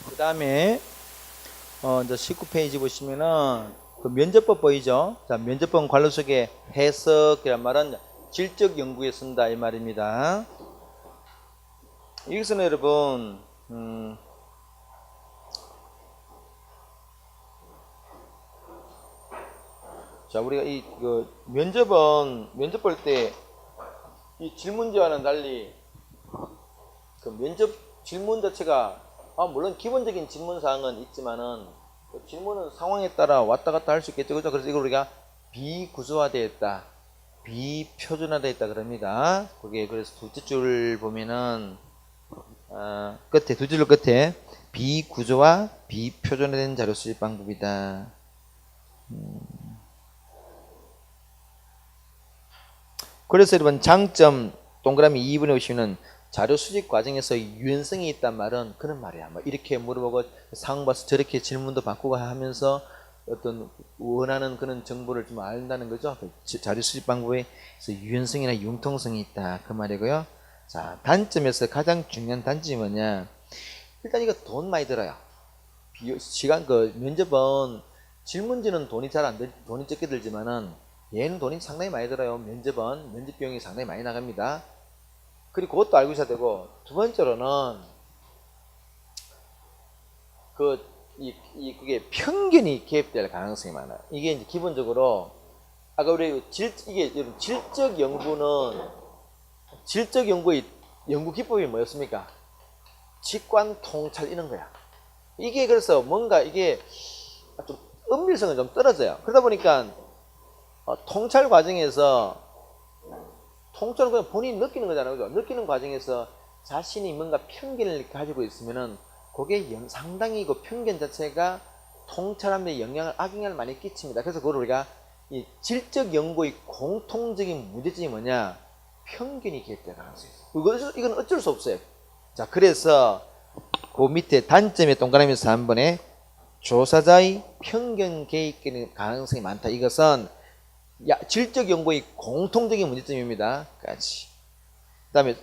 그 다음에 이제 19페이지 보시면은 그 면접법 보이죠? 자, 면접법 관련 속에 해석이란 말은 질적 연구에 쓴다 이 말입니다. 여기서는 여러분 자, 우리가 면접 볼 때 이 질문지와는 달리 그 면접 질문 자체가 물론 기본적인 질문 사항은 있지만은 그 질문은 상황에 따라 왔다 갔다 할 수 있겠죠, 그죠? 그래서 이걸 우리가 비구조화되어 있다, 비표준화되어 있다 그럽니다. 그게 그래서 둘째 줄 보면은 끝에 두 줄 끝에 비구조화, 비표준화된 자료 수집 방법이다. 그래서 여러분 장점 동그라미 2번에 보시면 자료 수집 과정에서 유연성이 있단 말은 그런 말이야. 뭐 이렇게 물어보고 상황 봐서 저렇게 질문도 바꾸고 하면서 어떤 원하는 그런 정보를 좀 알다는 거죠. 자료 수집 방법에 유연성이나 융통성이 있다 그 말이고요. 자, 단점에서 가장 중요한 단점이 뭐냐? 일단 이거 돈 많이 들어요. 시간 그 면접은 질문지는 돈이 돈이 적게 들지만은 얘는 돈이 상당히 많이 들어요. 면접은 면접 비용이 상당히 많이 나갑니다. 그리고 그것도 알고 있어야 되고, 두 번째로는 그게 편견이 개입될 가능성이 많아요. 이게 이제 기본적으로 아까 우리 질적 연구의 연구 기법이 뭐였습니까? 직관 통찰 이런 거야. 이게 그래서 뭔가 이게 좀 은밀성은 좀 떨어져요. 그러다 보니까 통찰 과정에서 통찰은 그냥 본인이 느끼는 거잖아요, 그죠? 느끼는 과정에서 자신이 뭔가 편견을 가지고 있으면은 그게 상당히 그 편견 자체가 통찰하는 데 악영향을 많이 끼칩니다. 그래서 그걸 우리가 이 질적 연구의 공통적인 문제점이 뭐냐? 편견이 개입될 가능성이 있어요. 이건 어쩔 수 없어요. 자, 그래서 그 밑에 단점의 동그라미 3번에 조사자의 편견 개입 가능성이 많다. 이것은 질적 연구의 공통적인 문제점입니다. 까지. 그 다음에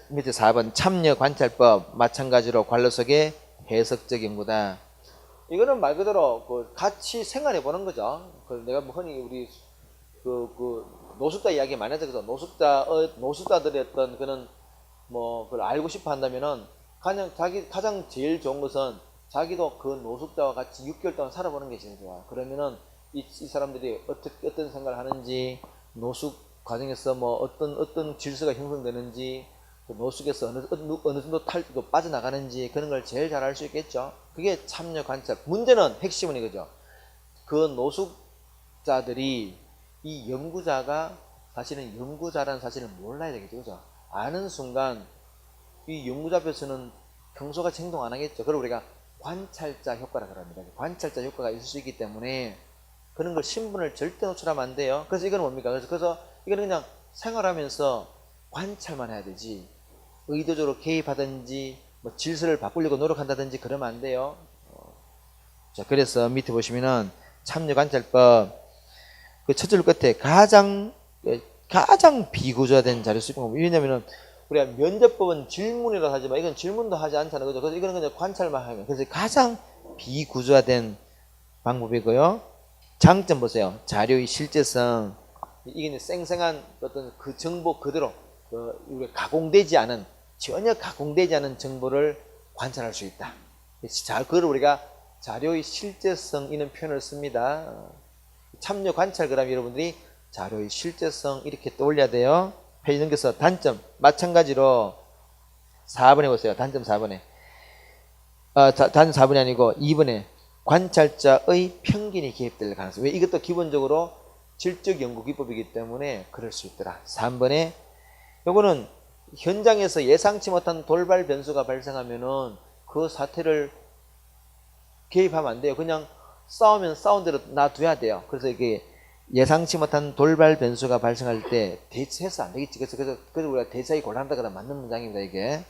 밑에 4번 참여 관찰법 마찬가지로 관료 속의 해석적 연구다. 이거는 말 그대로 같이 생활해 보는 거죠. 내가 뭐 흔히 우리 노숙자 이야기 많이 하죠. 노숙자들의 어떤 그런 그걸 알고 싶어 한다면은 그냥 가장 제일 좋은 것은 자기도 그 노숙자와 같이 6개월 동안 살아보는 게 제일 좋아. 그러면은 이 사람들이 어떤 생각을 하는지, 노숙 과정에서 어떤 질서가 형성되는지, 노숙에서 어느 정도 빠져나가는지 그런 걸 제일 잘 알 수 있겠죠. 그게 참여 관찰. 문제는 핵심은 이거죠. 그 노숙자들이 이 연구자가 사실은 연구자라는 사실을 몰라야 되겠죠. 그죠? 아는 순간 이 연구자 앞에서는 평소같이 행동 안 하겠죠. 그걸 우리가 관찰자 효과라 그럽니다. 관찰자 효과가 있을 수 있기 때문에 그런 걸 신분을 절대 노출하면 안 돼요. 그래서 이건 뭡니까? 그래서 이거는 그냥 생활하면서 관찰만 해야 되지 의도적으로 개입하든지 질서를 바꾸려고 노력한다든지 그러면 안 돼요. 자, 그래서 밑에 보시면은 참여관찰법 그 첫 줄 끝에 가장 비구조화된 자료 수집 방법. 왜냐면은 우리가 면접법은 질문이라고 하지만 이건 질문도 하지 않잖아요. 그죠? 그래서 이거는 그냥 관찰만 하면. 그래서 가장 비구조화된 방법이고요. 장점 보세요. 자료의 실제성. 이게 생생한 어떤 그 정보 그대로 우리가 전혀 가공되지 않은 정보를 관찰할 수 있다. 그걸 우리가 자료의 실제성 이런 표현을 씁니다. 참여 관찰 그럼 여러분들이 자료의 실제성 이렇게 떠올려야 돼요. 페이지 넘겨서 단점 마찬가지로 4번에 보세요. 단점 4번에 단점 4번이 아니고 2번에 관찰자의 편견이 개입될 가능성. 왜? 이것도 기본적으로 질적 연구 기법이기 때문에 그럴 수 있더라. 3번에 요거는 현장에서 예상치 못한 돌발 변수가 발생하면은 그 사태를 개입하면 안 돼요. 그냥 싸우면 싸운 대로 놔둬야 돼요. 그래서 이게 예상치 못한 돌발 변수가 발생할 때 대처해서 안 되겠지. 그래서 우리가 대처하기 곤란하다 그러면 맞는 문장입니다, 이게.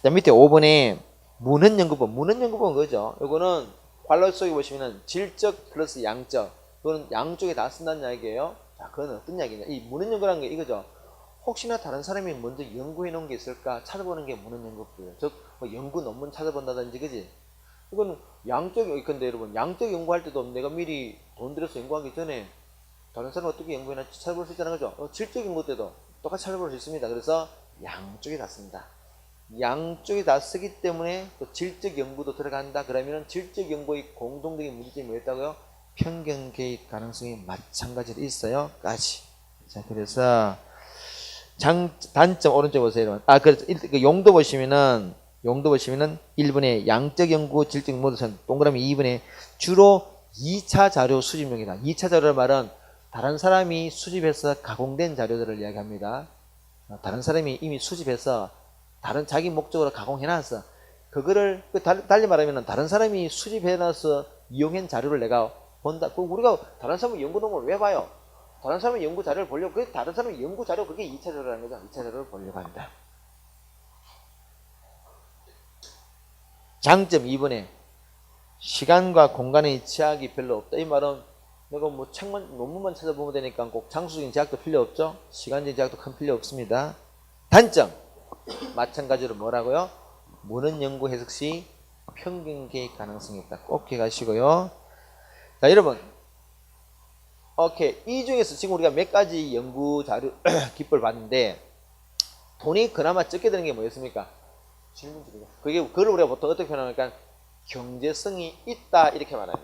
자, 밑에 5번에 문헌연구법. 문헌연구법은 그거죠. 이거는 관로 속에 보시면은 질적 플러스 양적. 이거는 양쪽에 다 쓴다는 이야기예요. 자, 그건 어떤 이야기냐. 이 문헌연구라는 게 이거죠. 혹시나 다른 사람이 먼저 연구해 놓은 게 있을까 찾아보는 게 문헌연구법이에요. 즉, 뭐 연구 논문 찾아본다든지, 그지? 이건 근데 여러분, 양적 연구할 때도 내가 미리 돈 들여서 연구하기 전에 다른 사람 어떻게 연구해놨지 찾아볼 수 있다는 거죠. 질적 연구 때도 똑같이 찾아볼 수 있습니다. 그래서 양쪽이 다 씁니다. 양쪽이 다 쓰기 때문에 또 질적 연구도 들어간다. 그러면 질적 연구의 공동적인 문제점이 뭐였다고요? 편견 개입 가능성이 마찬가지로 있어요. 까지. 자, 그래서 단점 오른쪽 보세요. 그 용도 보시면은 1번에 양적 연구, 질적 모두 동그라미 2번에 주로 2차 자료 수집용이다. 2차 자료를 말은 다른 사람이 수집해서 가공된 자료들을 이야기합니다. 다른 사람이 이미 수집해서 다른 자기 목적으로 가공해놨어. 그거를 달리 말하면 다른 사람이 수집해놔서 이용한 자료를 내가 본다. 우리가 다른 사람의 연구 논문을 왜 봐요? 다른 사람의 연구 자료를 보려고. 그 다른 사람의 연구 자료, 그게 2차 자료라는 거죠. 2차 자료를 보려고 합니다. 장점 2번에 시간과 공간의 제약이 별로 없다. 이 말은 내가 뭐 책만, 논문만 찾아보면 되니까 꼭 장수적인 제약도 필요 없죠. 시간적인 제약도 큰 필요 없습니다. 단점 마찬가지로 뭐라고요? 문헌 연구 해석 시 편견 개입 가능성이 있다. 꼭 기억하시고요. 자, 여러분, 오케이. 이 중에서 지금 우리가 몇 가지 연구 자료 기법을 봤는데 돈이 그나마 적게 드는 게 뭐였습니까? 질문지죠. 그걸 우리가 보통 어떻게 표현하니까 경제성이 있다 이렇게 말해요.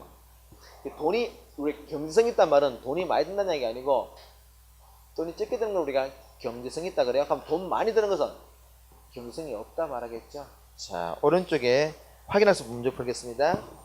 우리 경제성이 있단 말은 돈이 많이 든다는 얘기 아니고 돈이 적게 드는 걸 우리가 경제성이 있다 그래요. 그럼 돈 많이 드는 것은 경제성이 없다 말하겠죠. 자, 오른쪽에 확인해서 문제 풀겠습니다.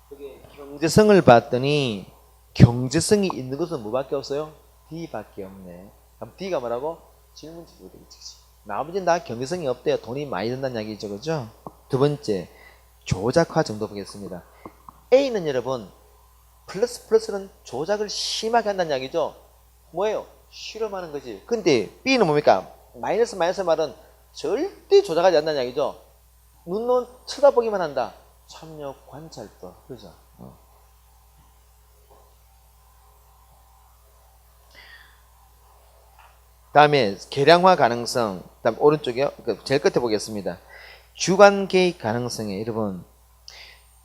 그게 경제성을 봤더니 경제성이 있는 것은 뭐밖에 없어요? D밖에 없네. 그럼 D가 뭐라고? 질문지로 되겠지. 나머지는 다 경제성이 없대요. 돈이 많이 든다는 이야기죠. 그죠? 두 번째, 조작화 정도 보겠습니다. A는 여러분, 플러스는 조작을 심하게 한다는 이야기죠. 뭐예요? 실험하는 거지. 근데 B는 뭡니까? 마이너스 말은 절대 조작하지 않는다는 이야기죠. 눈으로 쳐다보기만 한다. 참여 관찰법. 그죠? 다음에 계량화 가능성. 다음 오른쪽이요. 제일 끝에 보겠습니다. 주관 개입 가능성에 여러분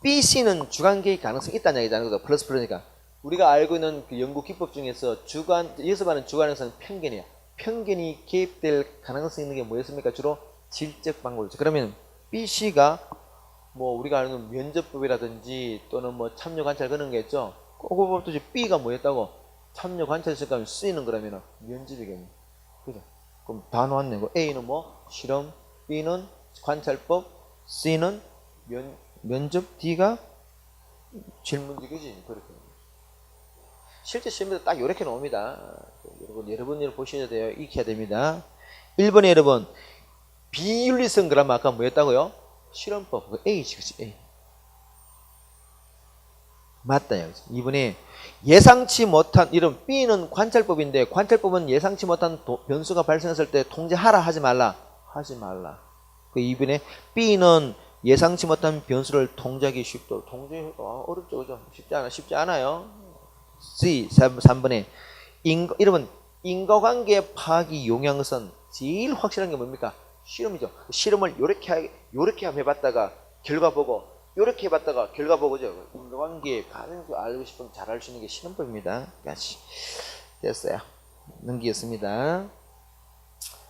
BC는 주관 개입 가능성이 있다는 얘기잖아요. 그죠? 플러스니까 우리가 알고 있는 그 연구 기법 중에서 여기서 말하는 주관 가능성은 편견이야. 편견이 개입될 가능성이 있는 게 뭐였습니까? 주로 질적 방법이죠. 그러면 BC가 뭐 우리가 아는 면접법이라든지 또는 뭐 참여 관찰 그런 게 있죠. 그것도 B가 뭐였다고? 참여 관찰 시간 C는 그러면은 면접이겠네. 그죠? 그럼 다 나왔네. A는 뭐 실험, B는 관찰법, C는 면접, D가 질문지, 그지? 그렇게. 실제 시험에도 딱 이렇게 나옵니다. 여러분 보셔야 돼요. 익혀야 됩니다. 1번에 여러분 비윤리성 그라마 아까 뭐였다고요? 실험법. A지, 그치? A. 맞다, 여기서. 2번에 예상치 못한, 이런 B는 관찰법인데, 관찰법은 예상치 못한 변수가 발생했을 때 통제하라, 하지 말라. 하지 말라. 그 2번에 B는 예상치 못한 변수를 통제하기 쉽다. 어렵죠, 그죠? 쉽지 않아요. C, 3번에 여러분, 인과관계 파악이 용이한 것은 제일 확실한 게 뭡니까? 실험이죠. 실험을 요렇게 한번 해봤다가 결과 보고 요렇게 해봤다가 결과 보고죠. 인과관계 가는 거 알고 싶으면 잘 알 수 있는 게 신혼법입니다. 같이 됐어요. 넘기겠습니다.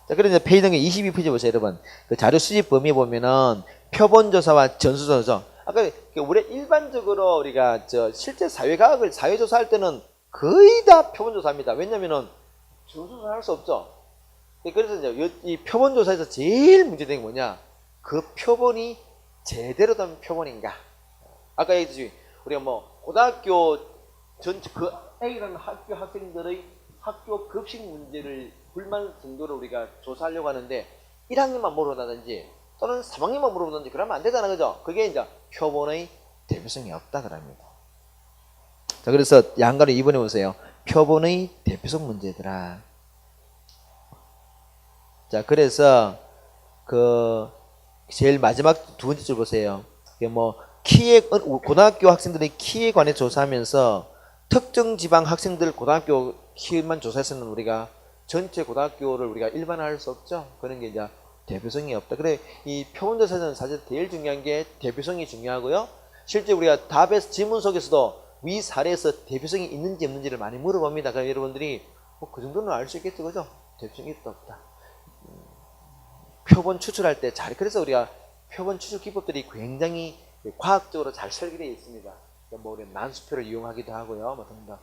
자, 그래서 페이지 넘겨 22페이지 보세요, 여러분. 그 자료 수집 범위 보면은 표본조사와 전수조사. 아까 우리 일반적으로 우리가 실제 사회과학을 사회조사할 때는 거의 다 표본조사입니다. 왜냐면은 전수조사 할 수 없죠. 그래서 이제 이 표본조사에서 제일 문제된 게 뭐냐? 그 표본이 제대로 된 표본인가? 아까 얘기했듯이 우리가 뭐 고등학교 전체 그 A라는 학교 학생들의 학교 급식 문제를 불만 정도로 우리가 조사하려고 하는데 1학년만 물어본다든지 또는 3학년만 물어본다든지 그러면 안 되잖아, 그죠? 그게 이제 표본의 대표성이 없다 그럽니다. 자, 그래서 양가로 2번에 보세요. 표본의 대표성 문제더라. 자, 그래서 그 제일 마지막 두 번째 줄 보세요. 뭐 키에 고등학교 학생들의 키에 관해 조사하면서 특정 지방 학생들 고등학교 키만 조사해서는 우리가 전체 고등학교를 우리가 일반화할 수 없죠. 그런 게 이제 대표성이 없다. 그래 이 표본조사는 사실 제일 중요한 게 대표성이 중요하고요. 실제 우리가 답에서 지문 속에서도 위 사례에서 대표성이 있는지 없는지를 많이 물어봅니다. 그럼 여러분들이 그 정도는 알 수 있겠죠, 그죠? 대표성이 있다 없다. 표본 추출할 때 잘, 그래서 우리가 표본 추출 기법들이 굉장히 과학적으로 잘 설계되어 있습니다. 뭐 우리 난수표를 이용하기도 하고요, 뭐 등등.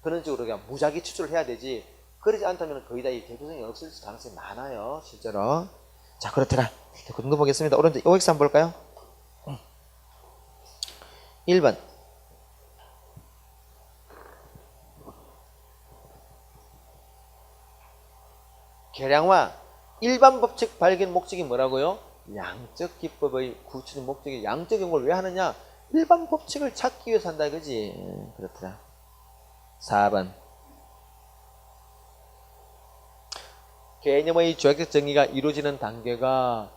그런 식으로 그냥 무작위 추출을 해야 되지. 그러지 않다면 거의 다 이 대표성이 없을 가능성이 많아요, 실제로. 자, 그렇더라. 그 정도 보겠습니다. 오른쪽 OX 한번 볼까요? 1번. 계량화 일반 법칙 발견 목적이 뭐라고요? 양적 기법의 구체적 목적이 양적 연구를 왜 하느냐? 일반 법칙을 찾기 위해서 한다 이거지. 그렇더라. 4번. 개념의 조약적 정의가 이루어지는 단계가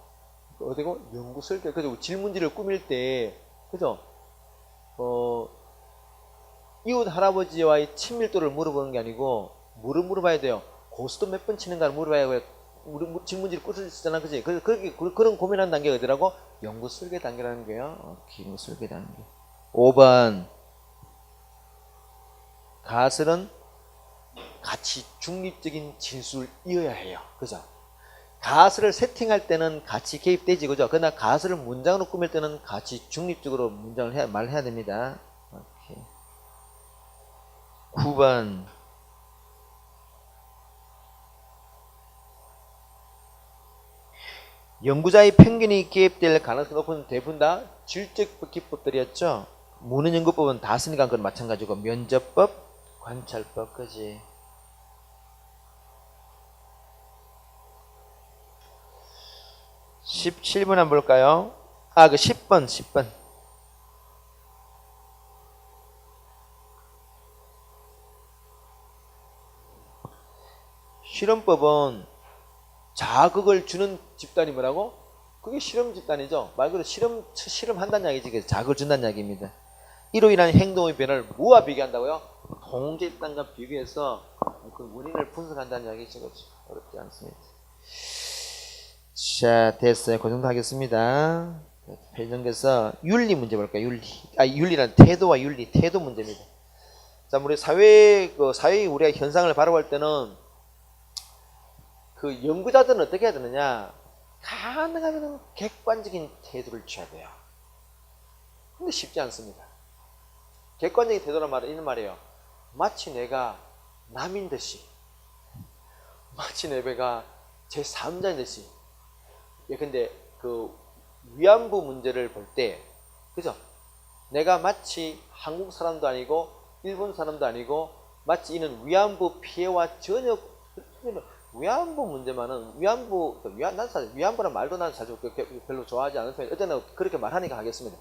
어디고? 연구 설계. 그죠? 질문지를 꾸밀 때, 그죠? 이웃 할아버지와의 친밀도를 물어보는 게 아니고, 뭐를 물어봐야 돼요? 고스톱 몇 번 치는가를 물어봐야 돼요. 질문지를 꾸슬 쓰잖아, 그지? 그런 고민하는 단계가 어디라고? 연구 설계 단계라는 거예요. 연구 설계 단계. 5번. 가설은 같이 중립적인 진술을 이어야 해요. 그죠? 가설을 세팅할 때는 같이 개입되지, 그죠? 그러나 가설을 문장으로 꾸밀 때는 같이 중립적으로 문장을 말해야 됩니다. 오케이. 9번. 연구자의 편견이 개입될 가능성이 높은 대부분 다 질적 기법들이었죠. 문헌연구법은 다 쓰니까 그건 마찬가지고 면접법, 관찰법, 그지? 17번 한번 볼까요? 아, 그 10번. 실험법은 자극을 주는 집단이 뭐라고? 그게 실험 집단이죠. 말 그대로 실험한다는 이야기지. 그래서 자극을 준다는 이야기입니다. 이로 인한 행동의 변화를 뭐와 비교한다고요? 통제 집단과 비교해서 그 원인을 분석한다는 이야기죠. 그렇죠? 어렵지 않습니다. 자, 됐어요. 그 정도 하겠습니다. 페이지 넘겨서 윤리 문제 볼까요? 윤리란 태도와 윤리, 태도 문제입니다. 자, 우리 사회의 우리가 현상을 바라볼 때는 그 연구자들은 어떻게 해야 되느냐? 가능하면 객관적인 태도를 취해야 돼요. 근데 쉽지 않습니다. 객관적인 태도란 말은 이런 말이에요. 마치 내가 남인 듯이, 마치 내가 제3자인 듯이. 예, 근데 그 위안부 문제를 볼 때, 그죠? 내가 마치 한국 사람도 아니고 일본 사람도 아니고 마치 이는 위안부 피해와 전혀 위안부 문제만은 위안부란 말도 난 사실 별로 좋아하지 않은 편이에요. 어쨌든 그렇게 말하니까 하겠습니다.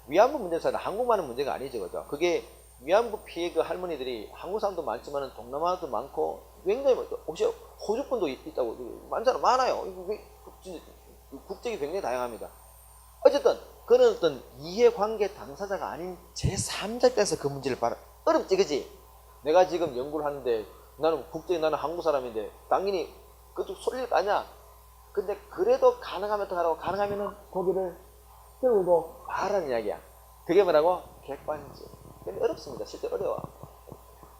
위안부 문제는 한국만의 문제가 아니죠, 그죠? 그게 위안부 피해 그 할머니들이 한국 사람도 많지만은 동남아도 많고 굉장히 혹시 호주분도 있다고 많잖아, 많아요. 국적이 굉장히 다양합니다. 어쨌든 그는 어떤 이해관계 당사자가 아닌 제3자 입장에서 그 문제를 어렵지, 그지? 내가 지금 연구를 하는데 나는 한국 사람인데 당연히 그쪽 쏠릴 거 아니야. 근데 그래도 가능하면 어떡하라고? 가능하면은 거기를 그리고 뭐 말하는 이야기야. 그게 뭐라고? 객관적. 근데 어렵습니다. 실제 어려워.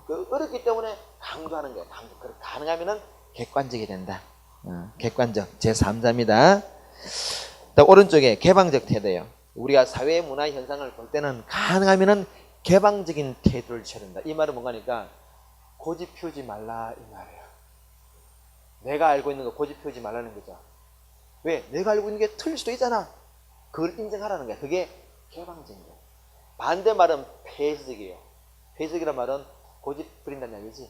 그 어렵기 때문에 강조하는 거예요. 강조. 가능하면은 객관적이 된다. 객관적. 제3자입니다. 오른쪽에 개방적 태도예요. 우리가 사회 문화 현상을 볼 때는 가능하면은 개방적인 태도를 취해야 된다. 이 말은 뭔가니까 고집 피우지 말라 이 말이에요. 내가 알고 있는 거 고집 피우지 말라는 거죠. 왜? 내가 알고 있는 게 틀릴 수도 있잖아. 그걸 인정하라는 거야. 그게 개방적인 거야. 반대 말은 폐쇄적이에요. 폐쇄적이란 말은 고집 부린다는 이야기지.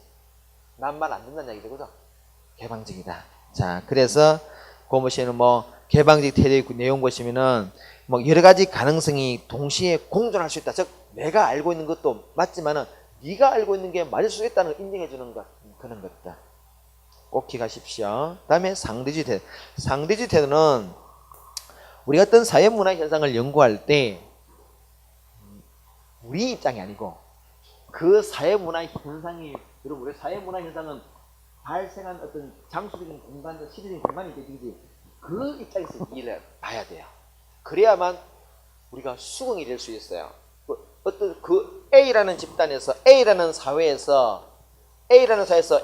난 말 안 듣는다는 이야기죠. 그죠? 개방적이다. 자, 그래서 그 보시면 뭐 개방적 태도의 내용 보시면은 뭐 여러 가지 가능성이 동시에 공존할 수 있다. 즉 내가 알고 있는 것도 맞지만은 네가 알고 있는 게 맞을 수 있다는 걸 인정해 주는 것, 그런 것다. 꼭 기억하십시오. 다음에 상대주의 태도. 상대주의 태도는 우리가 어떤 사회 문화 현상을 연구할 때 우리 입장이 아니고 그 사회 문화 현상이, 여러분 우리 사회 문화 현상은 발생한 어떤 장소적인 공간과 시대적인 공간이 되지, 그 입장에서 이해를 봐야 돼요. 그래야만 우리가 수긍이 될 수 있어요. 어떤 그 A라는 집단에서 A라는 사회에서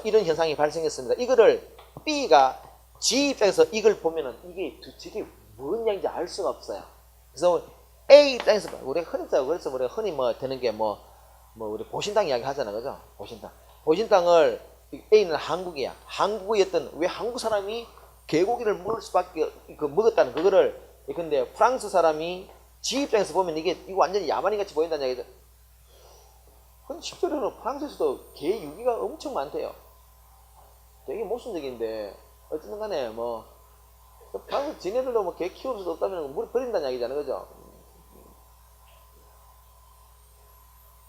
이런 현상이 발생했습니다. 이거를 B가 G 입장에서 이걸 보면은 이게 뭔 얘기인지 알 수가 없어요. 그래서 A 입장에서 우리가 흔히 뭐 되는 게 뭐 우리 보신당 이야기 하잖아, 그죠? 보신당을 A는 한국이야. 한국이었던 왜 한국 사람이 개고기를 먹을 수밖에 먹었다는 그거를, 근데 프랑스 사람이 G 입장에서 보면 이거 완전히 야만인 같이 보인다는 얘기죠. 근데 실제로는 프랑스에서도 개 유기가 엄청 많대요. 되게 모순적인데 어쨌든 간에 뭐 프랑스 지네들도 뭐 개 키울 수도 없다면 물에 버린다는 얘기잖아요, 그죠?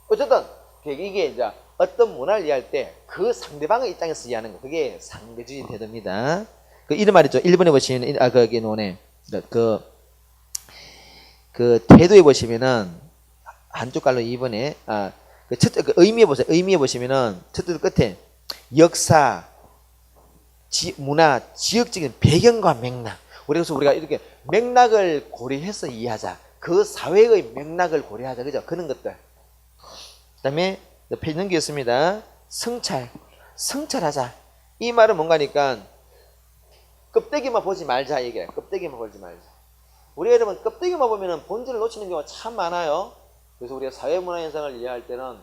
어쨌든 이게 이제 어떤 문화를 이해할 때 그 상대방의 입장에서 이해하는 거, 그게 상대주의 태도입니다. 그 이런 말이죠. 1번에 보시면 거기 노네 그 태도에 보시면은 한쪽 갈로 2번에 그 의미에 보세요. 의미에 보시면은 첫째 끝에 역사, 문화, 지역적인 배경과 맥락. 그래서 우리가 이렇게 맥락을 고려해서 이해하자. 그 사회의 맥락을 고려하자. 그죠? 그런 것들. 그 다음에 페이지 넘기겠습니다. 성찰하자. 이 말은 뭔가니까 껍데기만 보지 말자 얘기예요. 껍데기만 보지 말자. 우리 여러분 껍데기만 보면은 본질을 놓치는 경우가 참 많아요. 그래서 우리가 사회문화 현상을 이해할 때는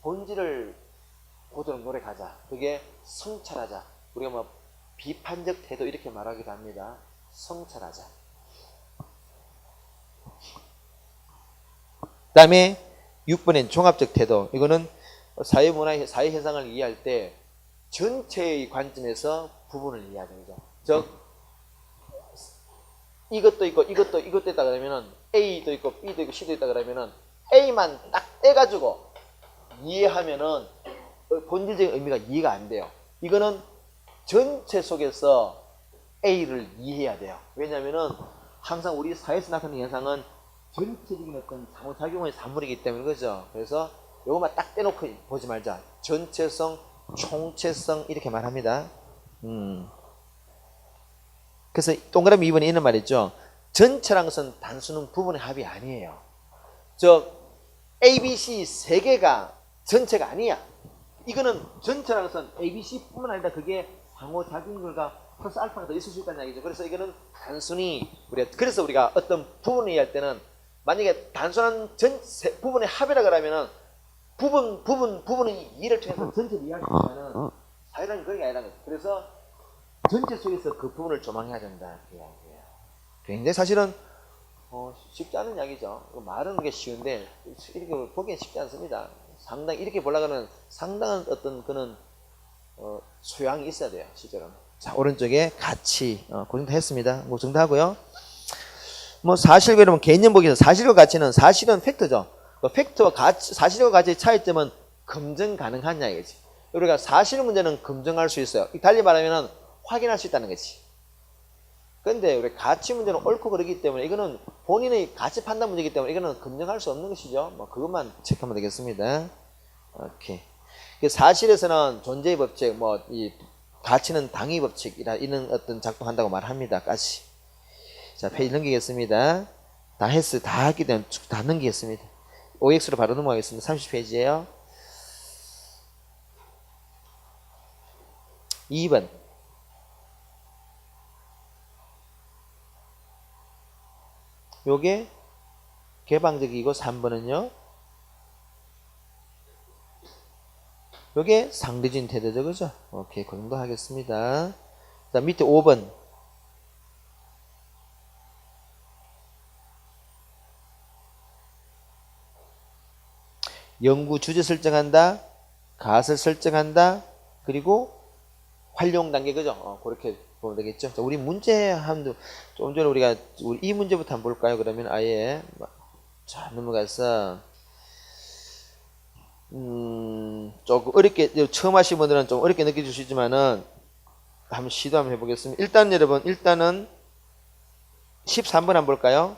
본질을 보도록 노력하자. 그게 성찰하자. 우리가 뭐 비판적 태도 이렇게 말하기도 합니다. 성찰하자. 그 다음에 6번엔 종합적 태도. 이거는 사회 현상을 이해할 때 전체의 관점에서 부분을 이해하는 거죠. 즉 이것도 있고 이것도 있다 그러면은 A도 있고 B도 있고 C도 있다 그러면은 A만 딱 떼가지고 이해하면은 본질적인 의미가 이해가 안 돼요. 이거는 전체 속에서 A를 이해해야 돼요. 왜냐하면은 항상 우리 사회에서 나타나는 현상은 전체적인 어떤 상호작용의 산물이기 때문에, 그죠? 그래서 요것만 딱 떼놓고 보지 말자. 전체성, 총체성 이렇게 말합니다. 그래서 동그라미 2번에 있는 말이죠. 전체라는 것은 단순한 부분의 합이 아니에요. A, B, C 세 개가 전체가 아니야. 이거는 전체라는 것은 A, B, C뿐만 아니라 그게 상호작용들과 플러스 알파가 더 있을 수 있다는 이야기죠. 그래서 이거는 단순히 그래서 우리가 어떤 부분을 이해할 때는 만약에 단순한 부분의 합이라 그러면은 부분의 이해를 통해서 전체를 이해할 수 있으면은 사회라는 그런 게 아니라는 거죠. 그래서 전체 속에서 그 부분을 조망해야 된다. 그 이야기예요. 굉장히 사실은 쉽지 않은 이야기죠. 말하는 게 쉬운데 이렇게 보기엔 쉽지 않습니다. 상당히 이렇게 보려면 상당한 어떤 그런 소양이 있어야 돼요, 실제로는. 자, 오른쪽에 가치 그 정도 했습니다. 그 정도 하고요. 뭐 사실과 여러분 개념 보기에서 사실과 가치는 사실은 팩트죠. 팩트와 가치, 사실과 가치의 차이점은 검증 가능한 이야기지. 우리가 사실 문제는 검증할 수 있어요. 달리 말하면 확인할 수 있다는 거지. 근데 우리 가치 문제는 옳고 그르기 때문에 이거는 본인의 가치 판단 문제이기 때문에 이거는 검증할 수 없는 것이죠. 뭐 그것만 체크하면 되겠습니다. 오케이. 사실에서는 존재의 법칙, 뭐 이 가치는 당위 법칙이라 이런 어떤 작동한다고 말합니다. 까지. 자, 페이지 넘기겠습니다. 다 했어요. 다 했기 때문에 다 넘기겠습니다. OX로 바로 넘어가겠습니다. 30페이지에요. 2번. 요게 개방적이고 3번은요. 요게 상대적인 태도죠. 그죠? 오케이. 그 정도 하겠습니다. 자, 밑에 5번. 연구 주제 설정한다. 가설 설정한다. 그리고 활용 단계. 그죠? 그렇게 보면 되겠죠. 자, 우리 문제 한도 좀 전에 우리 이 문제부터 한번 볼까요? 그러면 아예 자, 넘어가서 조금 어렵게 처음 하신 분들은 좀 어렵게 느껴질 수 있지만은 한번 시도 한번 해보겠습니다. 일단 여러분 일단은 13번 한번 볼까요?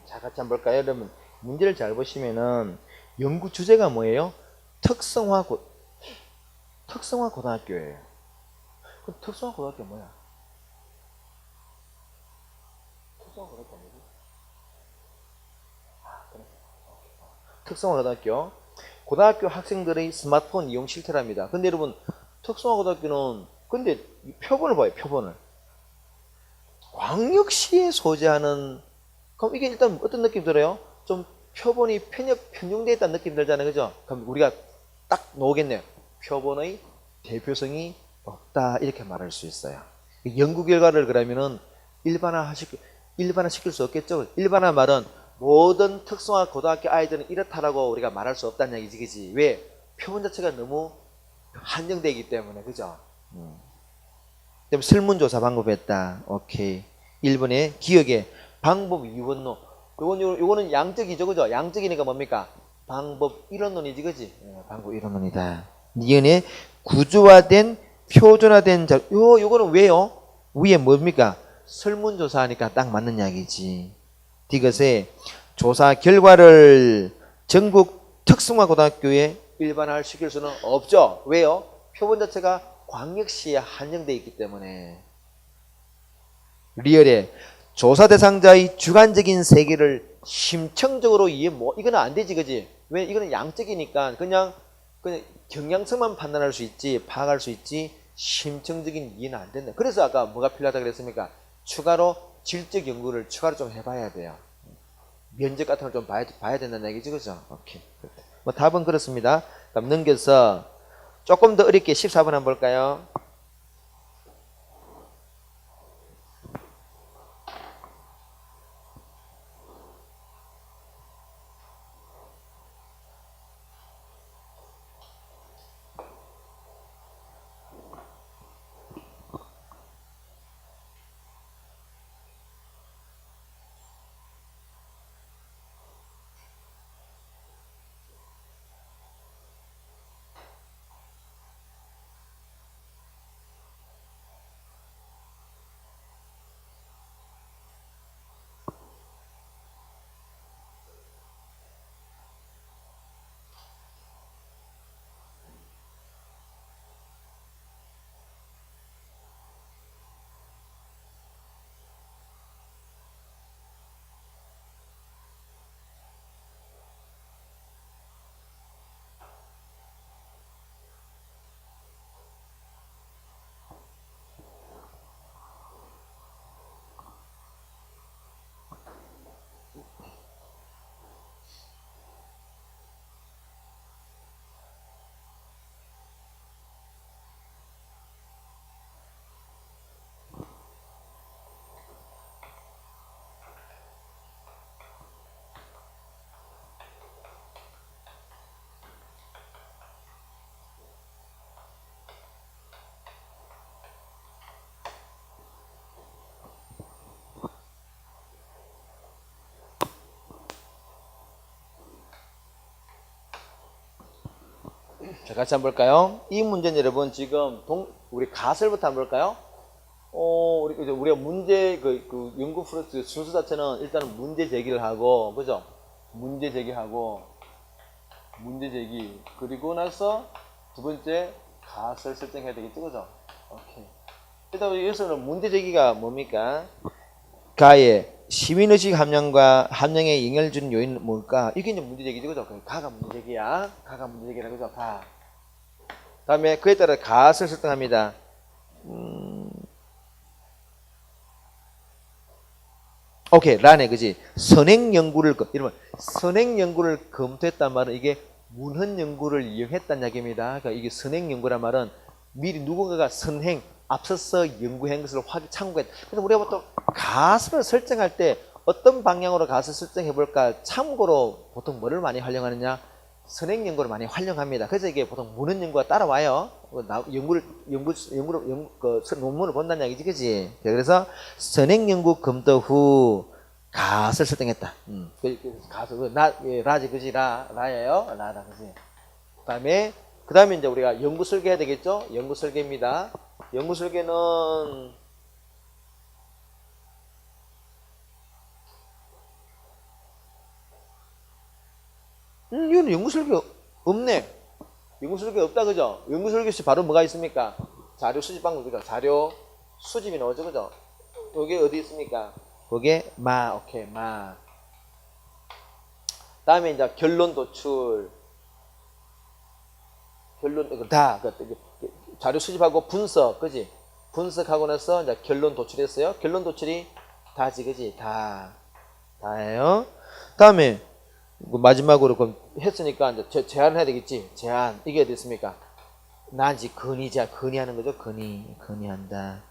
자, 같이 한번 볼까요? 여러분 문제를 잘 보시면은 연구 주제가 뭐예요? 특성화 고등학교예요. 그럼 특성화 고등학교 뭐야? 특성화 고등학교 뭐지? 그래. 특성화 고등학교 학생들의 스마트폰 이용 실태랍니다. 근데 여러분 특성화 고등학교는 근데 표본을 봐요. 표본을 광역시에 소재하는 그럼 이게 일단 어떤 느낌 들어요? 좀 표본이 편중되어 있다는 느낌 들잖아요. 그죠? 그럼 우리가 딱 나오겠네요. 표본의 대표성이 없다. 이렇게 말할 수 있어요. 연구 결과를 그러면은 일반화시킬 수 없겠죠. 일반화 말은 모든 특성화 고등학교 아이들은 이렇다라고 우리가 말할 수 없다는 얘기지. 그지? 왜? 표본 자체가 너무 한정되기 때문에. 그죠? 그럼 설문조사 방법했다. 오케이. 1번에 기억의 방법 이원론. 요거는 양적이죠. 그죠? 양적이니까 뭡니까? 방법 이론론이지. 그지? 방법 이론론이다. 니은의 구조화된 표준화된 요거는 왜요? 위에 뭡니까? 설문조사 하니까 딱 맞는 이야기지. 이것의 조사 결과를 전국 특성화 고등학교에 일반화를 시킬 수는 없죠. 왜요? 표본 자체가 광역시에 한정되어 있기 때문에. 리얼에 조사 대상자의 주관적인 세계를 심층적으로 이거는 안 되지. 그지? 왜? 이거는 양적이니까 그냥 경향성만 판단할 수 있지, 파악할 수 있지, 심층적인 이해는 안 된다. 그래서 아까 뭐가 필요하다 그랬습니까? 추가로 질적 연구를 추가로 좀 해봐야 돼요. 면적 같은 걸 좀 봐야 된다는 얘기죠. 그죠? 오케이. 뭐 답은 그렇습니다. 그럼 넘겨서 조금 더 어렵게 14번 한번 볼까요? 자, 같이 한번 볼까요? 이 문제는 여러분 지금 우리 가설부터 한번 볼까요? 우리가 문제 연구 프로젝트 순서 자체는 일단은 문제 제기를 하고, 그죠? 문제 제기하고, 문제 제기, 그리고 나서 두 번째 가설 설정해야 되겠죠, 그죠? 오케이. 일단 여기서는 문제 제기가 뭡니까? 가의 시민의식 함량과 함량에 영향을 주는 요인은 뭘까? 이게 이제 문제 제기죠, 그죠? 가가 문제 제기야. 가가 문제 제기라, 그죠? 가. 다음에 그에 따라 가설을 설정합니다. 오케이, 라네, 그지? 선행 연구를, 이러면 선행 연구를 검토했단 말은 이게 문헌 연구를 이용했다는 이야기입니다. 그러니까 이게 선행 연구란 말은 미리 누군가가 선행, 앞서서 연구한 것을 참고했다. 그래서 우리가 보통 가설을 설정할 때 어떤 방향으로 가설 설정해 볼까? 참고로 보통 뭐를 많이 활용하느냐? 선행 연구를 많이 활용합니다. 그래서 이게 보통 문헌 연구가 따라와요. 논문을 본다는 이야기지, 그지? 그래서 선행 연구 검토 후 가설 설정했다. 가설, 라지, 그지? 라예요? 라다, 그지? 그 다음에 이제 우리가 연구 설계해야 되겠죠? 연구 설계입니다. 연구 설계는 이거는 연구 설계 없네. 연구 설계 없다, 그죠? 연구 설계 시 바로 뭐가 있습니까? 자료 수집 방법, 그죠? 자료 수집이 나오죠, 그죠? 여기 어디 있습니까? 거기에 오케이, 다음에 이제 결론 도출. 자료 수집하고 분석, 그지? 분석하고 나서 이제 결론 도출했어요. 결론 도출이 다지, 그지? 다예요. 다음에 마지막으로 그럼 했으니까 이제 제안을 해야 되겠지. 제안, 이게 됐습니까? 난지 건의하는 거죠. 건의한다.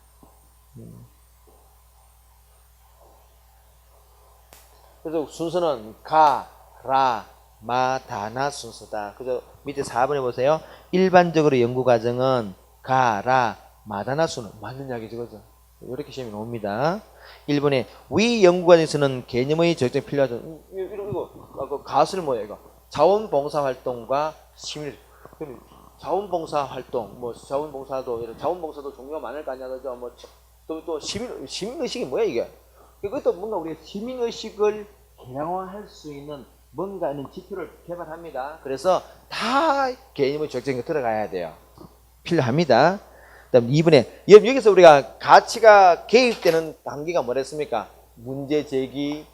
그래서 순서는 가, 라, 마, 다나 순서다. 그죠? 밑에 4번에 보세요. 일반적으로 연구 과정은 가, 라, 마, 다나 순은 맞는 이야기죠, 그죠? 이렇게 시험이 나옵니다. 1번에 위 연구 과정에서는 개념의 적정이 필요하죠. 이거 가설 뭐예요, 이거? 자원봉사 활동과 시민. 자원봉사 활동, 자원봉사도 종류가 많을 거 아니야, 그죠? 또 시민의식이 뭐야, 이게? 이것도 뭔가 우리가 시민의식을 개량화할 수 있는 뭔가 있는 지표를 개발합니다. 그래서 다 개념의 적정이 들어가야 돼요. 필요합니다. 그다음 2번에 여기서 우리가 가치가 개입되는 단계가 뭐랬습니까? 문제 제기,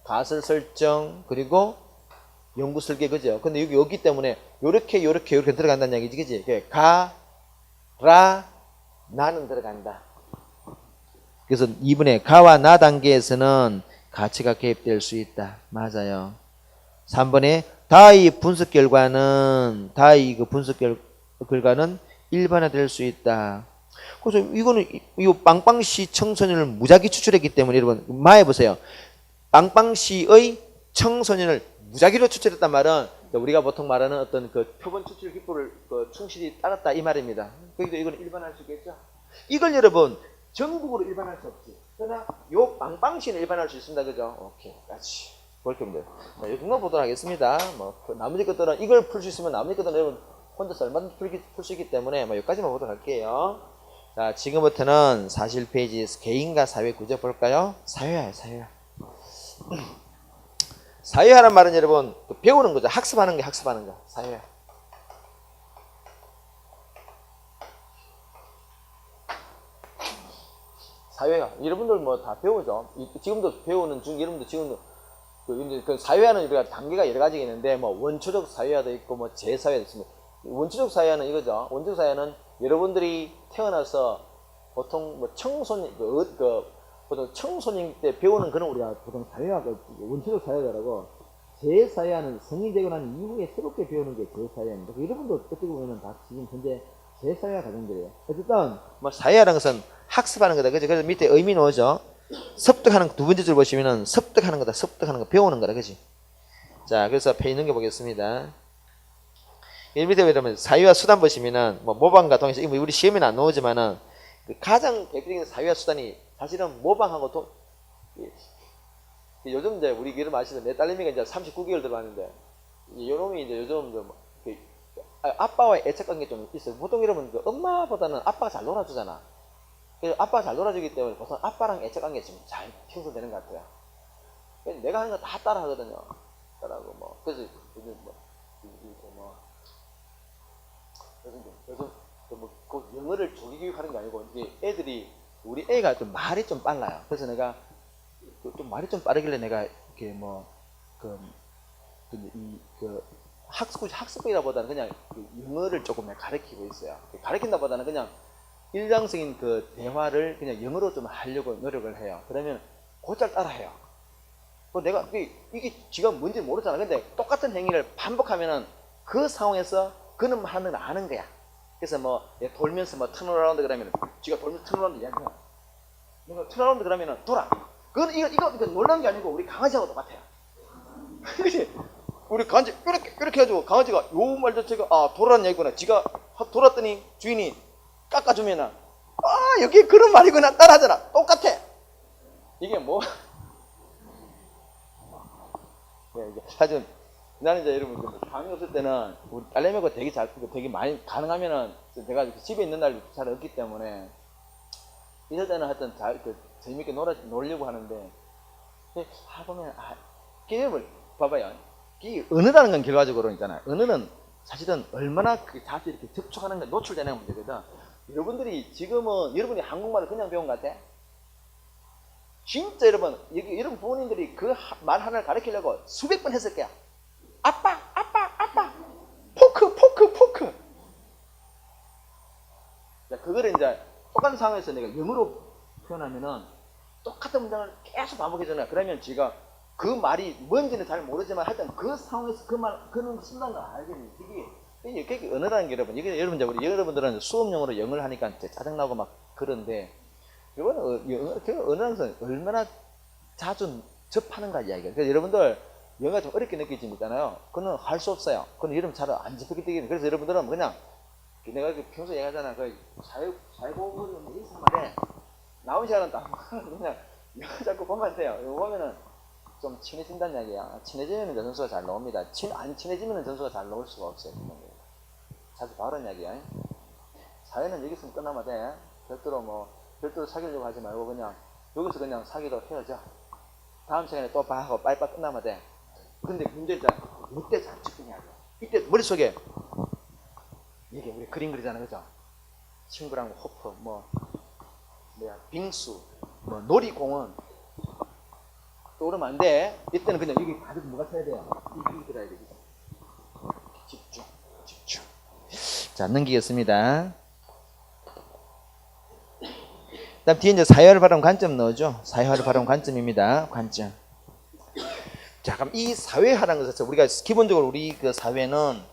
가설 설정, 그리고 연구 설계, 그죠? 근데 여기 때문에 요렇게 들어간다는 얘기지, 그지? 가, 라, 나는 들어간다. 그래서 2번에 가와 나 단계에서는 가치가 개입될 수 있다. 맞아요. 3번에 다의 분석 결과는 일반화될 수 있다. 그래서 이거는 이 빵빵시 청소년을 무작위 추출했기 때문에 여러분 마해 보세요. 빵빵시의 청소년을 무작위로 추출했단 말은 우리가 보통 말하는 어떤 그 표본 추출 기법을 충실히 따랐다 이 말입니다. 그래서 이거는 일반화할 수 있겠죠. 이걸 여러분 전국으로 일반할 수 없지. 그러나 요 빵빵시는 일반할 수 있습니다. 그죠? 오케이. 같이 볼 겁니다. 자, 이 정도 보도록 하겠습니다. 나머지 것들은 이걸 풀 수 있으면 나머지 것들은 여러분 혼자서 얼마든지 풀 수 있기 때문에 여기까지만 보도록 할게요. 자, 지금부터는 사실 페이지 개인과 사회 구조 볼까요? 사회화예요, 사회화. 사회화란 말은 여러분 배우는 거죠. 학습하는 거. 사회화. 사회화. 여러분들 다 배우죠. 지금도 배우는 중, 여러분들 지금도 그 사회화는 우리가 단계가 여러 가지가 있는데 원초적 사회화도 있고 제사회도 있습니다. 원초적 사회화는 이거죠. 원초적 사회화는 여러분들이 태어나서 보통 청소년 보통 청소년 때 배우는 그런 우리가 보통 사회화가 원초적 사회화라고, 제사회화는 성인 되고 난 이후에 새롭게 배우는 게 제사회화입니다. 여러분도 어떻게 보면 다 지금 현재 제사회화 과정들이에요. 어쨌든 사회화라는 것은 학습하는 거다. 그죠? 그래서 밑에 의미 나오죠. 습득하는 두 번째 줄 보시면은 습득하는 거다. 습득하는 거, 배우는 거다. 그지? 자, 그래서 페이지 넘겨보겠습니다. 이 밑에 보면 사회화 수단 보시면은 모방과 동의서, 이거 우리 시험에는 안 나오지만은 가장 대표적인 사회화 수단이 사실은 모방하고 요즘 이제 우리 기름 아시죠? 내 딸내미가 이제 39개월 들어왔는데 요놈이 이제 요즘 아빠와의 애착관계 좀 있어요. 보통 여러분 그 엄마보다는 아빠가 잘 놀아주잖아. 그래서 아빠가 잘 놀아주기 때문에 보통 아빠랑 애착관계 좀 잘 형성되는 것 같아요. 그래서 내가 하는 거 다 따라하거든요. 따라하고 뭐 그래서 요즘 그래서 그 영어를 조기 교육하는 게 아니고 이제 애들이 우리 애가 좀 말이 좀 빨라요. 그래서 내가 좀 말이 좀 빠르길래 내가 이렇게 학습이라보다는 그냥 그 영어를 조금 가르치고 있어요. 가르친다보다는 그냥 일상적인 그 대화를 그냥 영어로 좀 하려고 노력을 해요. 그러면 곧잘 따라해요. 내가 이게 지가 뭔지 모르잖아. 근데 똑같은 행위를 반복하면은 그 상황에서 그는 하는 걸 아는 거야. 그래서 뭐 돌면서 뭐 턴어라운드 그러면 지가 돌면서 턴어라운드 이야기해요. 내가 턴어라운드 그러면은 돌아. 그건 이거 놀란 게 아니고 우리 강아지하고 똑같아요. 그치? 우리 강아지 이렇게 해가지고 강아지가 요 말 자체가 돌아라는 얘기구나. 지가 돌았더니 주인이 깎아주면은 여기 그런 말이구나 따라하잖아. 똑같아. 이게 뭐 사실 나는 이제 여러분 방이 없을 때는 우리 딸내미하고 되게 많이 가능하면은 내가 집에 있는 날 잘 없기 때문에 이럴 때는 하여튼 재밌게 놀려고 하는데 보면 게임을 봐봐요. 이 언어라는 건 결과적으로 있잖아요. 언어는 사실은 얼마나 자주 이렇게 접촉하는 게 노출되는 문제거든. 여러분들이 지금은 여러분이 한국말을 그냥 배운 것 같아? 진짜 여러분 부모님들이 그 말 하나를 가르치려고 수백 번 했을 거야. 아빠 포크. 자, 그거를 이제 똑같은 상황에서 내가 영어로 표현하면은 똑같은 문장을 계속 반복해주잖아. 그러면 지가 그 말이 뭔지는 잘 모르지만 하여튼 그 상황에서 그는 쓴다는 걸 알겠니? 이게 언어라는 게 여러분, 이게 여러분, 우리 여러분들은 수업용으로 영어를 하니까 짜증나고 막 그런데 이거는 언어라는 것은 얼마나 자주 접하는가 이야기예요. 그래서 여러분들 영어가 좀 어렵게 느껴지잖아요. 그거는 할 수 없어요. 그건 여러분 잘 안 접하기 때문에. 그래서 여러분들은 그냥 내가 평소에 얘기하잖아. 사회공부는 인사말에 나온 시간은 딱 그냥 영어 자꾸 보면 돼요. 이거 보면은 좀 친해진다는 이야기야. 친해지면 전수가 잘 나옵니다. 안 친해지면 전수가 잘 나올 수가 없어요. 자주 봐오는 이야기야. 사회는 여기서 끝나면 돼. 별도로 사귀려고 하지 말고 그냥 여기서 그냥 사귀도 헤어져. 다음 시간에 또 봐 하고 빨리빨리 끝나면 돼. 근데 문제는 이때 잘 집중해야 돼. 이때 머릿속에 이게 우리 그림 그리잖아, 그죠? 친구랑 호프, 빙수, 놀이공원 떠오르면 안 돼. 이때는 그냥 여기 가득 뭐가 쳐야 돼요? 이게 들어야 돼. 집중. 자, 넘기겠습니다. 그다음 뒤에 이제 사회화를 바라는 관점 넣어줘. 사회화를 바라는 관점입니다. 관점. 자, 그럼 이 사회화라는 것은 우리가 기본적으로 우리 그 사회는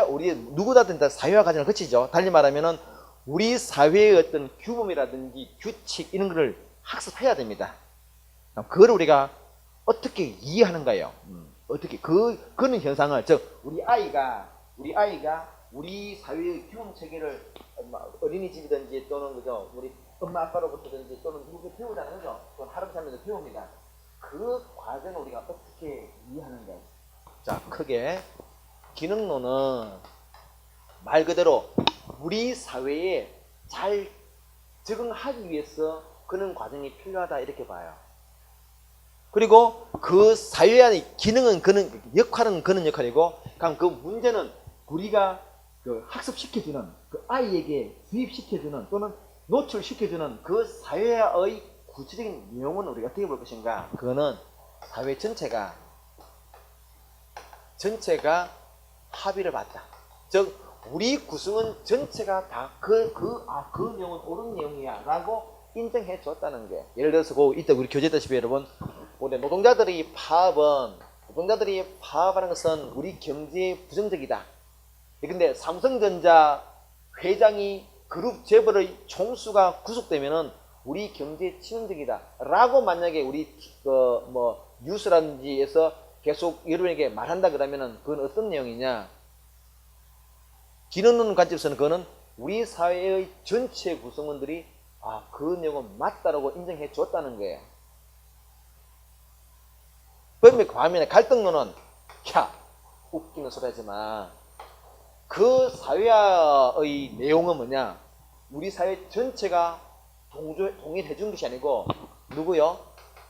우리 누구다든 다 사회화 과정을 거치죠. 달리 말하면은 우리 사회의 어떤 규범이라든지 규칙 이런 거를 학습해야 됩니다. 그걸 우리가 어떻게 이해하는가요? 어떻게 그런 현상을 우리 아이가 우리 사회의 규범 체계를 어린이집이든지 또는 그죠 우리 엄마 아빠로부터든지 또는 누구게 배우잖아요, 그죠? 또는 할아버지 할머니도 배웁니다. 그 과정을 우리가 어떻게 이해하는가? 자, 크게 기능론은 말 그대로 우리 사회에 잘 적응하기 위해서 그런 과정이 필요하다 이렇게 봐요. 그리고 그 사회 안의 기능은 역할은 그런 역할이고, 그럼 그 문제는 우리가 그 학습시켜주는, 그 아이에게 주입시켜주는 또는 노출시켜주는 그 사회의 구체적인 내용은 우리가 어떻게 볼 것인가? 그거는 사회 전체가 합의를 받다. 즉 우리 구성원 전체가 다 그 내용은 옳은 내용이야 라고 인정해 줬다는 게, 예를 들어서 이때 우리 교재다시피 여러분, 우리 노동자들이 파업하는 것은 우리 경제에 부정적이다. 근데 삼성전자 회장이 그룹 재벌의 총수가 구속되면은 우리 경제에 치명적이다 라고 만약에 우리 뉴스라든지에서 계속 여러분에게 말한다 그러면은 그건 어떤 내용이냐? 기능론 관점에서는 그거는 우리 사회의 전체 구성원들이 그 내용은 맞다라고 인정해 줬다는 거예요. 그런데 반면에 갈등론은 웃기는 소리 하지 마. 그 사회화의 내용은 뭐냐? 우리 사회 전체가 동일해 준 것이 아니고 누구요?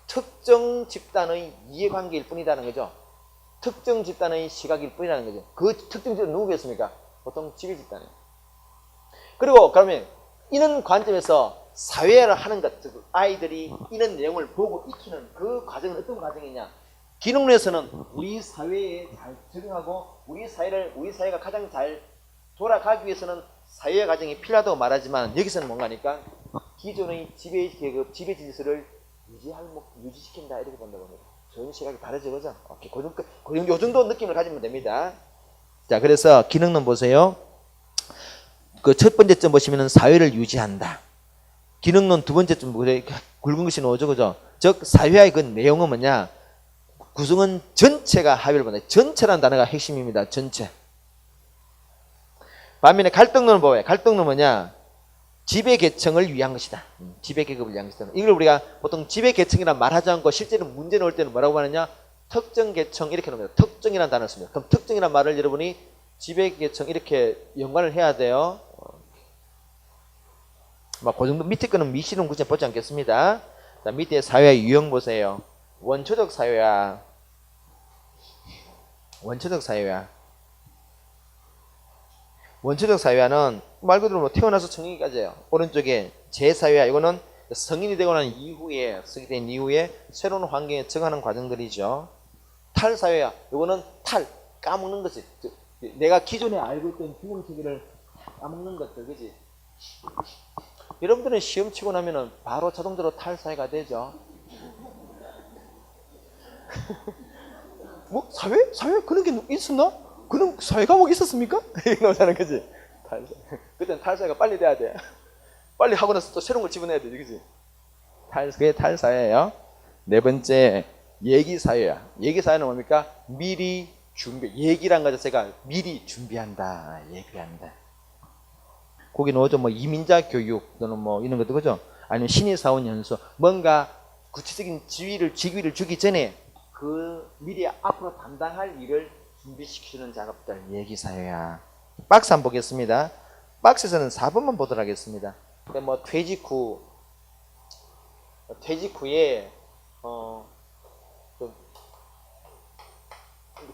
특정 집단의 이해관계일 뿐이라는 거죠. 특정 집단의 시각일 뿐이라는 거죠. 그 특정 집단은 누구겠습니까? 보통 지배 집단이에요. 그리고 그러면 이런 관점에서 사회화를 하는 것, 즉 아이들이 이런 내용을 보고 익히는 그 과정은 어떤 과정이냐? 기능론에서는 우리 사회에 잘 적응하고 우리 사회가 가장 잘 돌아가기 위해서는 사회 과정이 필요하다고 말하지만 여기서는 뭔가니까 기존의 지배 계급, 지배 질서를 유지시킨다 이렇게 본다고 합니다. 전 시각이 다르죠, 그죠? 오케이, 요 정도 느낌을 가지면 됩니다. 자, 그래서 기능론 보세요. 그 첫 번째 점 보시면은 사회를 유지한다. 기능론 두 번째 점 보세요. 굵은 것이 나오죠, 그죠? 즉 사회의 그 내용은 뭐냐? 구성은 전체가 합의를 본다. 전체라는 단어가 핵심입니다. 전체. 반면에 갈등론은 뭐예요? 갈등론은 뭐냐? 지배 계층을 위한 것이다. 지배 계급을 위한 것이다. 이걸 우리가 보통 지배 계층이란 말하지 않고 실제로 문제 나올 때는 뭐라고 하느냐? 특정 계층 이렇게 나옵니다. 특정이라는 단어를 씁니다. 그럼 특정이라는 말을 여러분이 지배 계층 이렇게 연관을 해야 돼요. 그 정도 밑에 거는 미시는 굳이 보지 않겠습니다. 자, 밑에 사회의 유형 보세요. 원초적 사회화. 원초적 사회화. 원초적 사회화는 말 그대로 뭐 태어나서 성인까지예요. 오른쪽에 제사회화. 이거는 성인이 되고 난 이후에, 성인된 이후에 새로운 환경에 적응하는 과정들이죠. 탈사회화. 이거는 까먹는 거지. 내가 기존에 알고 있던 기본 세계를 까먹는 것들, 그지? 여러분들은 시험 치고 나면은 바로 자동적으로 탈사회가 되죠. 뭐 사회? 그런 게 있었나? 그런 사회 과목이 있었습니까? 이렇게 나오잖아, 그지? 그때는 탈사회가 빨리 돼야 돼. 빨리 하고 나서 또 새로운 걸 집어내야 돼, 그지? 그게 탈사회예요. 네 번째 얘기사회야. 얘기사회는 뭡니까? 미리 준비. 얘기란 거 자체가 미리 준비한다, 얘기한다. 거기 넣어줘. 뭐 이민자 교육 또는 뭐 이런 것도 그죠? 아니면 신입사원 연수. 뭔가 구체적인 직위를 주기 전에 그 미리 앞으로 담당할 일을 준비시키는 작업들 얘기사회야. 박스 한번 보겠습니다. 박스에서는 4번만 보도록 하겠습니다. 뭐 퇴직 후에 좀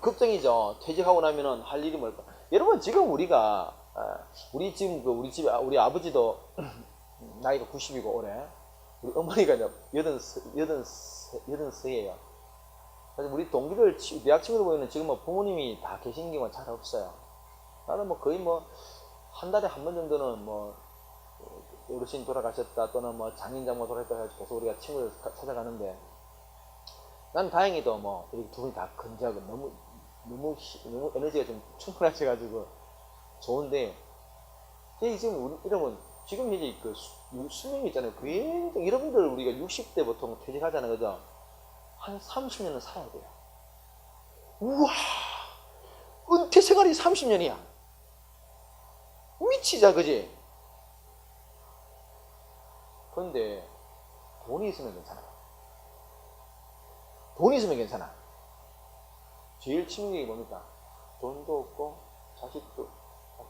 걱정이죠. 퇴직하고 나면은 할 일이 뭘까? 여러분 지금 우리 아버지도 나이가 90이고 올해 우리 어머니가 83이에요. 사실 우리 동기들 대학 친구들 보면 지금 뭐 부모님이 다 계신 경우가 잘 없어요. 나는 뭐 거의 한 달에 한 번 정도는 어르신 돌아가셨다 또는 장인 장모 돌아가셨다 해가지고 계속 우리가 친구들 찾아가는데 난 다행히도 이렇게 두 분이 다 건재하고 너무 에너지가 좀 충분하셔가지고 좋은데 지금 여러분 지금 이제 그 수명이 있잖아요. 굉장히 여러분들 우리가 60대 보통 퇴직하잖아요, 그죠? 한 30년은 살아야 돼요. 우와, 은퇴 생활이 30년이야. 미치자, 그지? 그런데 돈이 있으면 괜찮아. 돈이 있으면 괜찮아. 제일 치는 게 뭡니까? 돈도 없고 자식도.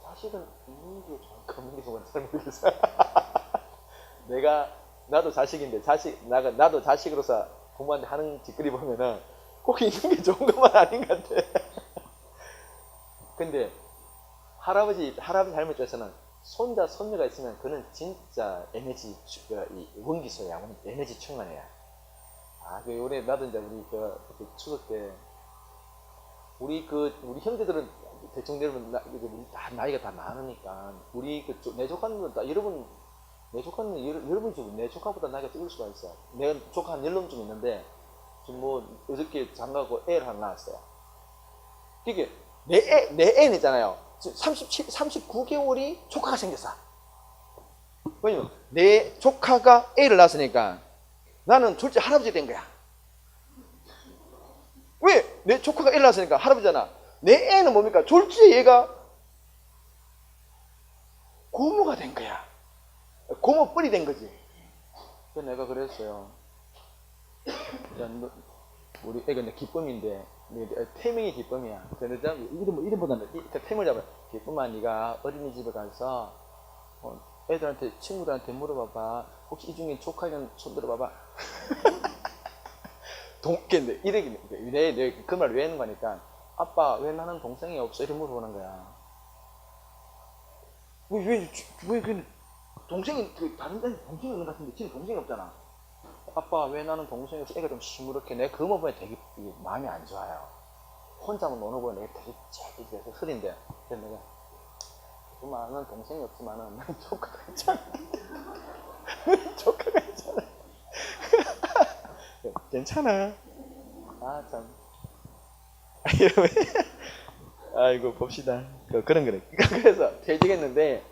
자식은 있는 게 좋을까 없는 게 좋을까 잘 모르겠어요. 나도 자식인데 나도 자식으로서 부모한테 하는 짓거리 보면은 꼭 있는 게 좋은 것만 아닌 것 같아. 근데 할아버지 할머니 쪽에서는 손자 손녀가 있으면 그는 진짜 에너지 원기소야. 에너지 충만해야. 올해 나도 이제 우리 추석 때 우리 형제들은 대충 여러분 나이가 다 많으니까 우리 내 조카는 다 여러분 내 조카는 여러분 지금 내 조카보다 나이가 적을 수가 있어. 내가 조카 한 10놈쯤 있는데 지금 어저께 장가고 애를 하나 낳았어요. 그게 내 애는 있잖아요. 39개월이 조카가 생겼어. 왜냐면 내 조카가 애를 낳았으니까 나는 둘째 할아버지 된 거야. 왜? 내 조카가 애를 낳았으니까 할아버지잖아. 내 애는 뭡니까? 졸지에 얘가 고모가 된 거야. 고모뻘이 된 거지. 그래서 내가 그랬어요. 우리 애가 내 기쁨인데 태명이 기쁨이야. 그래서 이름보다는 태명을 잡아. 기쁨아, 네가 어린이집에 가서 애들한테 친구들한테 물어봐봐. 혹시 이 중에 조카 있는 손 들어봐봐. 동겠네. 이래 그 말 왜 하는 거니까. 아빠 왜 나는 동생이 없어? 이렇게 물어보는 거야. 왜 동생이 다른 데는 동생이 있는 것 같은데 지금 동생이 없잖아. 아빠 왜 나는 동생이 없어? 애가 좀 시무룩해. 내가 그거 보면 되게 마음이 안 좋아요. 혼자만 노는 거 내가 되게 재밌어서 흐린데. 그래서 내가 그만은 동생이 없지만은 난 조카가 있잖아. 조카가 있잖아. 괜찮아. 아 참. 아이고 봅시다. 그런 거래. 그래서 퇴직했는데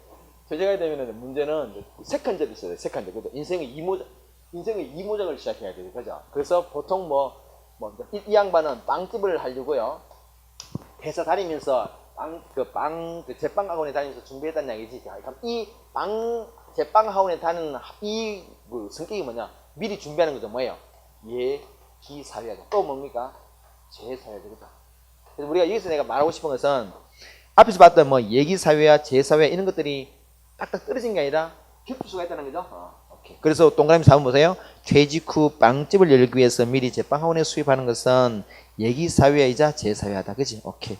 퇴직하게 되면은 문제는 세컨잡이 있어요. 세컨잡. 인생의 이모작을 시작해야 돼요. 그죠? 그래서 보통 이 양반은 빵집을 하려고요. 회사 다니면서 제빵 학원에 다니면서 준비했다는 얘기지. 그럼 제빵 학원에 다니는 성격이 뭐냐? 미리 준비하는 거죠. 뭐예요? 기사회하죠. 또 뭡니까? 제사회죠. 그죠? 그래서 우리가 여기서 내가 말하고 싶은 것은 앞에서 봤던 예기사회와 제사회 이런 것들이 딱딱 떨어진 게 아니라 겹칠 수가 있다는 거죠. 오케이. 그래서 동그라미 4번 보세요. 퇴직 후 빵집을 열기 위해서 미리 제빵학원에 수입하는 것은 예기사회이자 제사회하다. 그지? 오케이.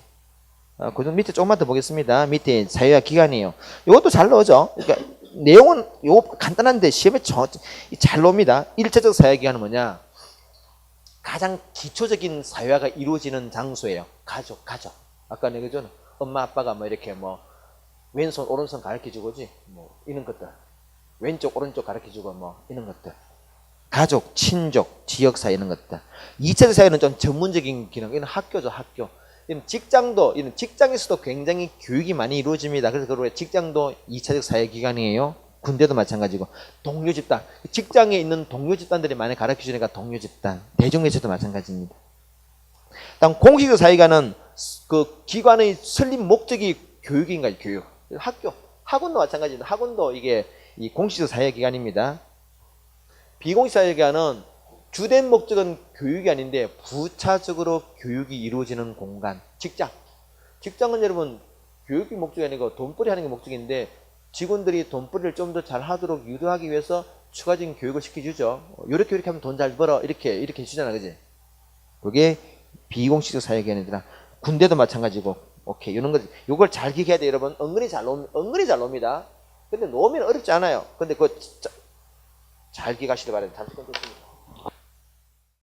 그 좀 밑에 조금만 더 보겠습니다. 밑에 사회화 기간이에요. 이것도 잘 나오죠. 그러니까 내용은 요거 간단한데 시험에 잘 나옵니다. 1차적 사회화 기간은 뭐냐? 가장 기초적인 사회화가 이루어지는 장소예요. 가족. 아까 내가 전 엄마 아빠가 이렇게 왼손 오른손 가르쳐 주고지 이런 것들. 왼쪽 오른쪽 가르쳐 주고 이런 것들. 가족, 친족, 지역사회 이런 것들. 2차적 사회는 좀 전문적인 기능. 이건 학교죠, 학교. 이런 직장에서도 굉장히 교육이 많이 이루어집니다. 그래서 그로 직장도 2차적 사회 기관이에요. 군대도 마찬가지고. 동료 집단. 직장에 있는 동료 집단들이 많이 가르쳐 주니까 동료 집단. 대중매체도 마찬가지입니다. 다음 공식적 사회기관은 그 기관의 설립 목적이 교육인가요? 교육. 학원도 마찬가지입니다. 학원도 이게 이 공식적 사회기관입니다. 비공식 사회기관은 주된 목적은 교육이 아닌데 부차적으로 교육이 이루어지는 공간. 직장은 여러분 교육이 목적이 아니고 돈벌이 하는 게 목적인데 직원들이 돈벌이를 좀 더 잘하도록 유도하기 위해서 추가적인 교육을 시켜주죠. 이렇게 하면 돈 잘 벌어 이렇게 해주잖아. 그지? 그게 비공식적 사회기관이더라. 군대도 마찬가지고. 오케이. 이런 거 요걸 잘 기억해야 돼 여러분. 은근히 잘 놉니다. 근데 놓으면 어렵지 않아요. 근데 그거 잘 기억하시길 바랍니다. 잠시 끊겠습니다.